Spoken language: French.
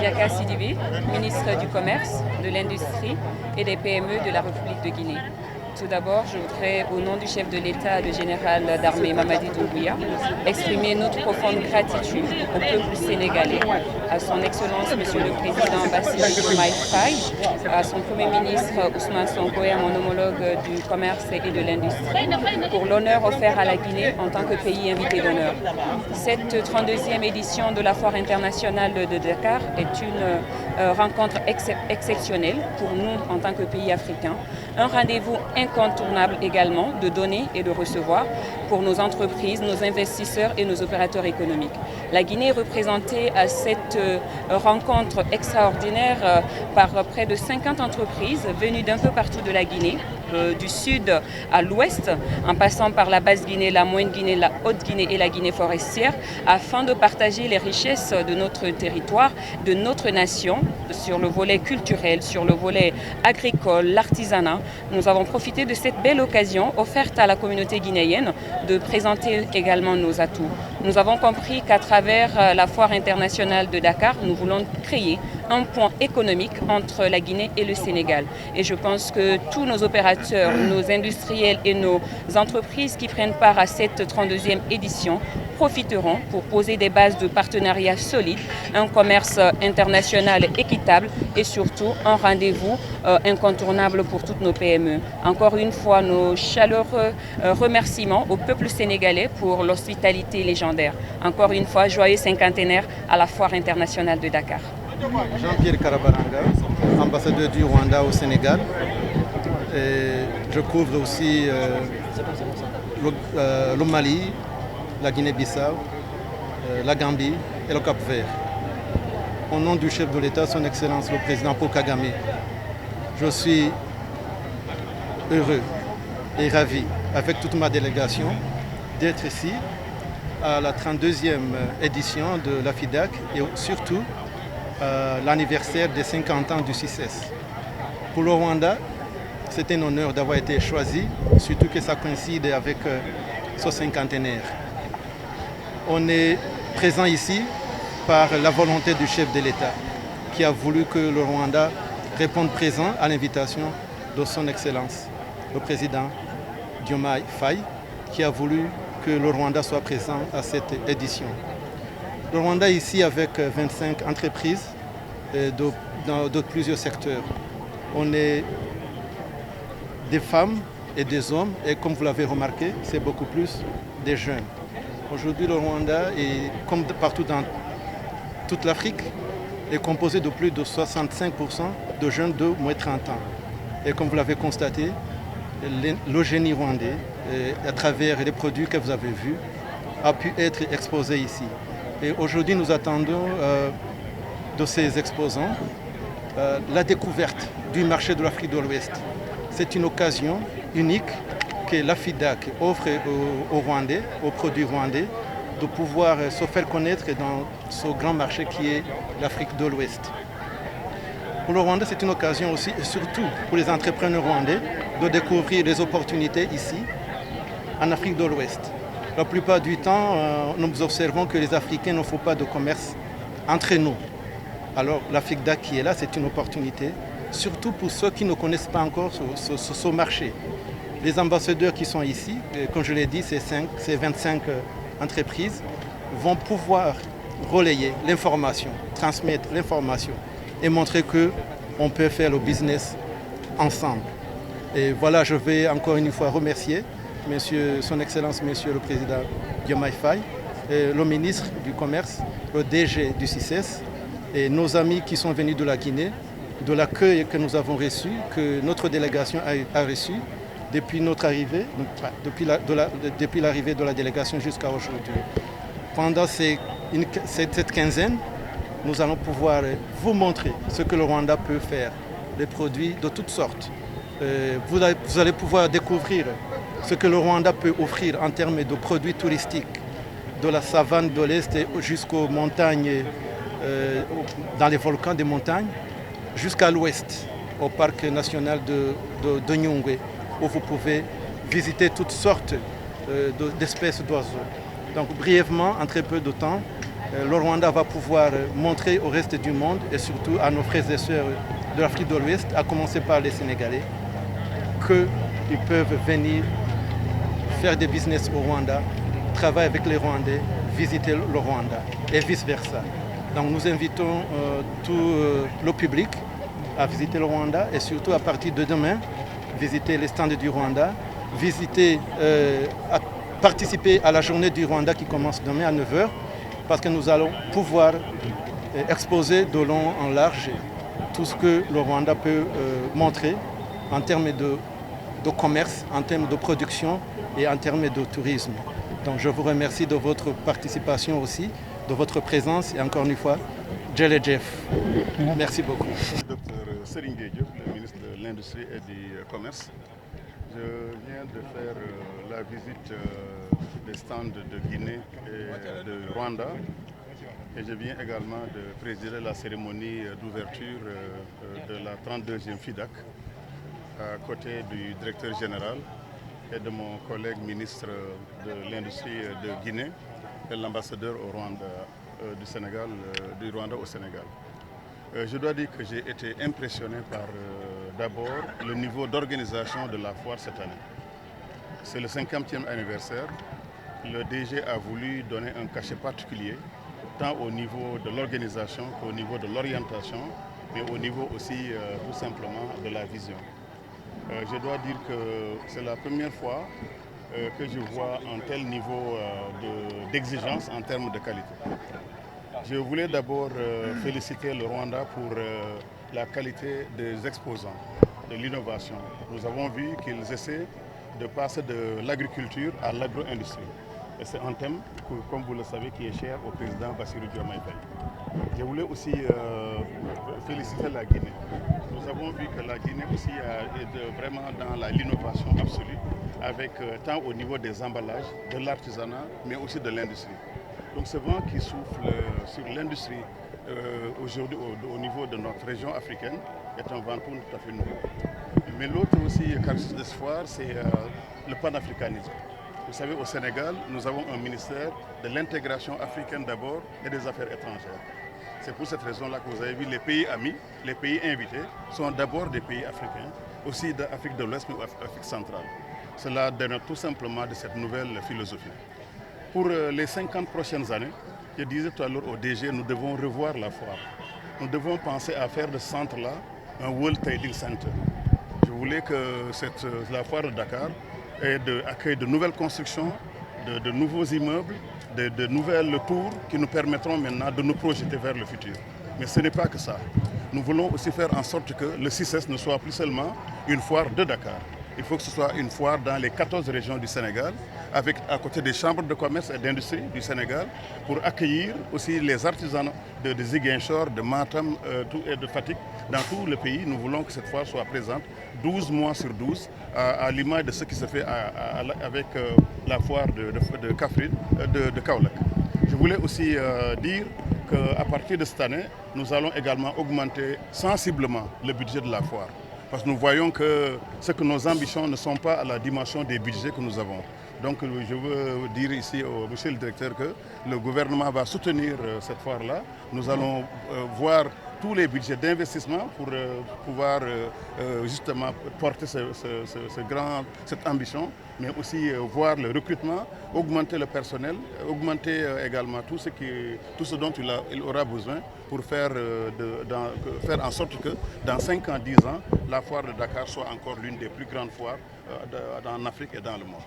Yaka Sidibé, ministre du Commerce, de l'Industrie et des PME de la République de Guinée. Tout d'abord, je voudrais, au nom du chef de l'État, le général d'armée Mamadi Doumbouya, exprimer notre profonde gratitude au peuple sénégalais, à son Excellence Monsieur le Président Bassirou Diomaye Faye, à son Premier ministre Ousmane Sonko et à mon homologue du Commerce et de l'Industrie, pour l'honneur offert à la Guinée en tant que pays invité d'honneur. Cette 32e édition de la Foire internationale de Dakar est une rencontre exceptionnelle pour nous en tant que pays africain, un rendez-vous incontournable également de donner et de recevoir pour nos entreprises, nos investisseurs et nos opérateurs économiques. La Guinée est représentée à cette rencontre extraordinaire par près de 50 entreprises venues d'un peu partout de la Guinée, du sud à l'ouest, en passant par la Basse-Guinée, la Moyenne-Guinée, la Haute-Guinée et la Guinée forestière, afin de partager les richesses de notre territoire, de notre nation, sur le volet culturel, sur le volet agricole, l'artisanat. Nous avons profité de cette belle occasion offerte à la communauté guinéenne de présenter également nos atouts. Nous avons compris qu'à travers la Foire internationale de Dakar, nous voulons créer un pont économique entre la Guinée et le Sénégal. Et je pense que tous nos opérateurs, nos industriels et nos entreprises qui prennent part à cette 32e édition profiteront pour poser des bases de partenariat solides, un commerce international équitable et surtout un rendez-vous incontournable pour toutes nos PME. Encore une fois, nos chaleureux remerciements au peuple sénégalais pour l'hospitalité légendaire. Encore une fois, joyeux cinquantenaire à la Foire internationale de Dakar. Jean-Pierre Karabaranga, ambassadeur du Rwanda au Sénégal. Et je couvre aussi le Mali, la Guinée-Bissau, la Gambie et le Cap-Vert. Au nom du chef de l'État, son Excellence le Président Paul Kagame, je suis heureux et ravi, avec toute ma délégation, d'être ici à la 32e édition de la FIDAK et surtout l'anniversaire des 50 ans du CICES. Pour le Rwanda, c'est un honneur d'avoir été choisi, surtout que ça coïncide avec ce cinquantenaire. On est présent ici par la volonté du chef de l'État qui a voulu que le Rwanda réponde présent à l'invitation de son Excellence, le président Diomaye Faye, qui a voulu que le Rwanda soit présent à cette édition. Le Rwanda est ici avec 25 entreprises de plusieurs secteurs. On est des femmes et des hommes, et comme vous l'avez remarqué, c'est beaucoup plus des jeunes. Aujourd'hui, le Rwanda, est, comme partout dans toute l'Afrique, est composé de plus de 65% de jeunes de moins de 30 ans. Et comme vous l'avez constaté, le génie rwandais, à travers les produits que vous avez vus, a pu être exposé ici. Et aujourd'hui, nous attendons de ces exposants la découverte du marché de l'Afrique de l'Ouest. C'est une occasion unique que la FIDAK offre aux Rwandais, aux produits rwandais, de pouvoir se faire connaître dans ce grand marché qui est l'Afrique de l'Ouest. Pour le Rwanda, c'est une occasion aussi, et surtout pour les entrepreneurs rwandais, de découvrir les opportunités ici, en Afrique de l'Ouest. La plupart du temps, nous observons que les Africains ne font pas de commerce entre nous. Alors la FIDAK qui est là, c'est une opportunité, surtout pour ceux qui ne connaissent pas encore ce marché. Les ambassadeurs qui sont ici, comme je l'ai dit, ces 25 entreprises, vont pouvoir relayer l'information, transmettre l'information et montrer qu'on peut faire le business ensemble. Et voilà, je vais encore une fois remercier Son Excellence, Monsieur le Président Diomaye Faye, le ministre du Commerce, le DG du CICES et nos amis qui sont venus de la Guinée, de l'accueil que nous avons reçu, que notre délégation a reçu depuis notre arrivée, depuis l'arrivée de la délégation jusqu'à aujourd'hui. Pendant cette quinzaine, nous allons pouvoir vous montrer ce que le Rwanda peut faire, des produits de toutes sortes. Vous allez pouvoir découvrir ce que le Rwanda peut offrir en termes de produits touristiques, de la savane de l'Est jusqu'aux montagnes, dans les volcans des montagnes, jusqu'à l'ouest, au parc national de Nyungwe, où vous pouvez visiter toutes sortes d'espèces d'oiseaux. Donc brièvement, en très peu de temps, le Rwanda va pouvoir montrer au reste du monde et surtout à nos frères et sœurs de l'Afrique de l'Ouest, à commencer par les Sénégalais, qu'ils peuvent venir faire des business au Rwanda, travailler avec les Rwandais, visiter le Rwanda et vice-versa. Donc nous invitons tout le public à visiter le Rwanda et surtout à partir de demain, visiter les stands du Rwanda, participer à la journée du Rwanda qui commence demain à 9 h, parce que nous allons pouvoir exposer de long en large tout ce que le Rwanda peut montrer en termes de commerce, en termes de production et en termes de tourisme. Donc je vous remercie de votre participation aussi, de votre présence et encore une fois, Jelle Jeff. Merci beaucoup. Dr Serigne Diop, le ministre de l'Industrie et du Commerce. Je viens de faire la visite des stands de Guinée et de Rwanda et je viens également de présider la cérémonie d'ouverture de la 32e FIDAC à côté du directeur général et de mon collègue ministre de l'Industrie de Guinée et l'ambassadeur au Rwanda, du Rwanda au Sénégal. Je dois dire que j'ai été impressionné par d'abord le niveau d'organisation de la foire cette année. C'est le 50e anniversaire. Le DG a voulu donner un cachet particulier, tant au niveau de l'organisation qu'au niveau de l'orientation, mais au niveau aussi tout simplement de la vision. Je dois dire que c'est la première fois que je vois un tel niveau d'exigence en termes de qualité. Je voulais d'abord féliciter le Rwanda pour la qualité des exposants, de l'innovation. Nous avons vu qu'ils essaient de passer de l'agriculture à l'agro-industrie. Et c'est un thème, comme vous le savez, qui est cher au président Bassirou Diomaye Faye. Je voulais aussi féliciter la Guinée. Nous avons vu que la Guinée aussi est vraiment dans l'innovation absolue, avec tant au niveau des emballages, de l'artisanat, mais aussi de l'industrie. Donc ce vent qui souffle sur l'industrie aujourd'hui au niveau de notre région africaine est un vent tout à fait nouveau. Mais l'autre aussi caractéristique de ce foire, c'est le panafricanisme. Vous savez, au Sénégal, nous avons un ministère de l'intégration africaine d'abord et des affaires étrangères. C'est pour cette raison-là que vous avez vu les pays amis, les pays invités, sont d'abord des pays africains, aussi d'Afrique de l'Ouest, mais d'Afrique centrale. Cela dénote tout simplement de cette nouvelle philosophie. Pour les 50 prochaines années, je disais tout à l'heure au DG, nous devons revoir la foire. Nous devons penser à faire de ce centre-là un World Trading Center. Je voulais que la foire de Dakar accueille de nouvelles constructions, de nouveaux immeubles, de nouvelles tours qui nous permettront maintenant de nous projeter vers le futur. Mais ce n'est pas que ça. Nous voulons aussi faire en sorte que le CICES ne soit plus seulement une foire de Dakar. Il faut que ce soit une foire dans les 14 régions du Sénégal, à côté des chambres de commerce et d'industrie du Sénégal, pour accueillir aussi les artisans de Ziguinchor, de Matam et de Fatick. Dans tout le pays, nous voulons que cette foire soit présente 12 mois sur 12, à l'image de ce qui se fait avec la foire de Kaffrine, de Kaolack. Je voulais aussi dire qu'à partir de cette année, nous allons également augmenter sensiblement le budget de la foire. Parce que nous voyons que nos ambitions ne sont pas à la dimension des budgets que nous avons. Donc je veux dire ici au monsieur le directeur que le gouvernement va soutenir cette foire-là. Nous allons voir tous les budgets d'investissement pour pouvoir justement porter cette ambition, mais aussi voir le recrutement, augmenter le personnel, augmenter également tout ce dont il aura besoin pour faire en sorte que dans 5 ans, 10 ans, la foire de Dakar soit encore l'une des plus grandes foires en Afrique et dans le monde.